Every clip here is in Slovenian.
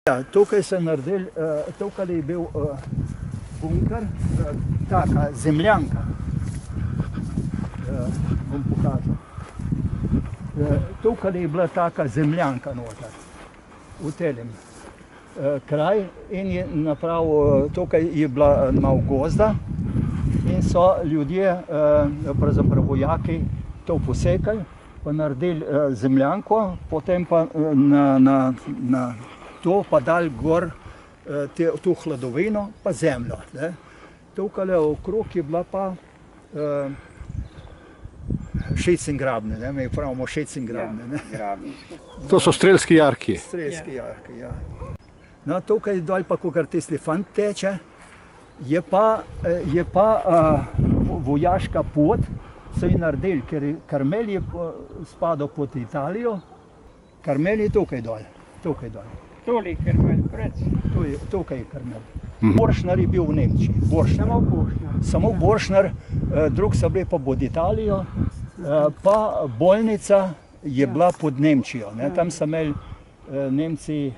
Ja, tukaj so naredili, tukaj je bil bunker, taka zemljanka. Bom pokazal. Tukaj je bila taka zemljanka noter, v telem kraj in je napravil, tukaj je bila malo gozda in so ljudje, pravzaprav vojaki, to posekali, pa naredili zemljanko, potem pa na to pa dali gor to hladovino pa zemljo. Tukaj okrog je bila pa šecengrabne, mi pravimo šecengrabne. To so strelski jarki. Strelski jarki, ja. No, tukaj dol pa, kakor tisti fant teče, je pa vojaška pot, so ji naredili, ker Karmel je spadal pod Italijo, Karmel je tukaj dol. Tole je Karmel, pred. Tukaj je Karmel. Boršnar je bil v Nemčiji. Samo Boršnar, drug so bili pa pod Italijo, pa bolnica je bila pod Nemčijo. Tam so imeli Nemci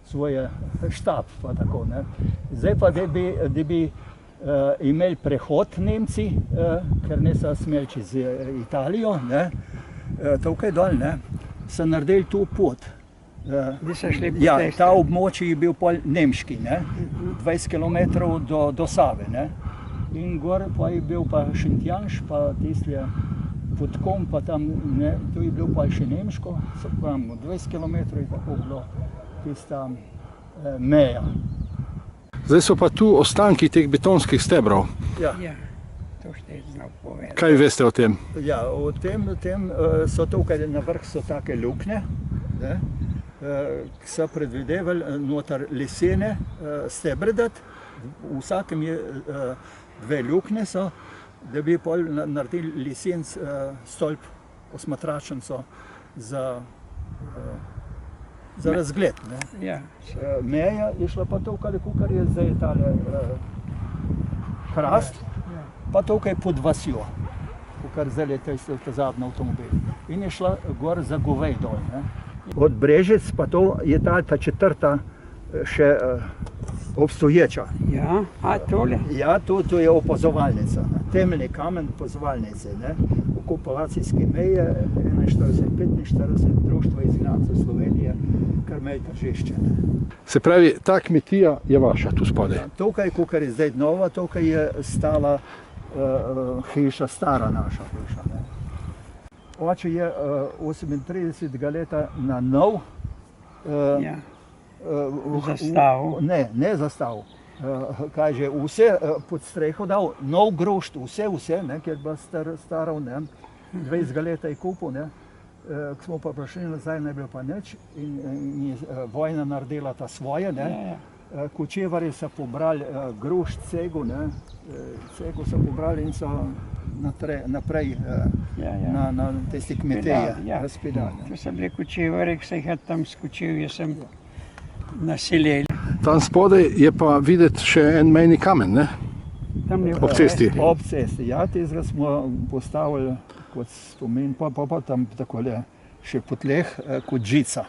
svoj štab, pa tako. Zdaj pa, da bi imeli prehod Nemci, ker ne so smeli čez Italijo, tukaj dol, so naredili to pot. Ja, ta območje je bil pol nemški, 20 kilometrov do Save. In gor pa je bil pa Šentjanž, pa tisti Podkom, pa tam, to je bil pa še nemško, 20 kilometrov je tako bilo tista meja. Zdaj so pa tu ostanki teh betonskih stebrov. Ja. To ste znal povedati. Kaj veste o tem? Ja, o tem so tukaj na vrh so take luknje, ki so predvidevali noter lesene stebre dati. V vsakem je dve luknje so, da bi pol naredili lesen stolp, osmatračnico za razgled. Meja je šla pa tukaj, kukar je zdaj tale hrast, pa tukaj pod vasjo, kukar zdaj je ta zadnji avtomobil. In je šla gor za Govej dol. Od Brežic pa to je ta četrta še obstoječa. Ja, a tole? Ja, to je opazovalnica, temeljni kamen opazovalnice. Okupacijske meje 41-45, Društvo izgnancev Slovenije, Karmel Tržišče. Se pravi, ta kmetija je vaša tu spodaj? Ja, tukaj, kukar je zdaj nova, tukaj je stala hiša, stara naša hiša. Oče je 38 leta na nov zastav. Ne zastav. Kaj že, vse pod streho dal, nov grošt, vse, ker je bila stara, 20 leta je kupil, ko smo pa prišli nazaj, ne bilo pa nič in je vojna naredila ta svoje. Kočevarji so pobrali grošt, cego so pobrali in so naprej na tiste kmetije razpedali. To so bili kočevarji, ki so jih tam skočil, jaz sem naselil. Tam spodaj je pa videti še en mejni kamen, ne? Ob cesti. Ob cesti, ja, tega smo postavili kot spomin, pa tam takole še po tleh kot žica.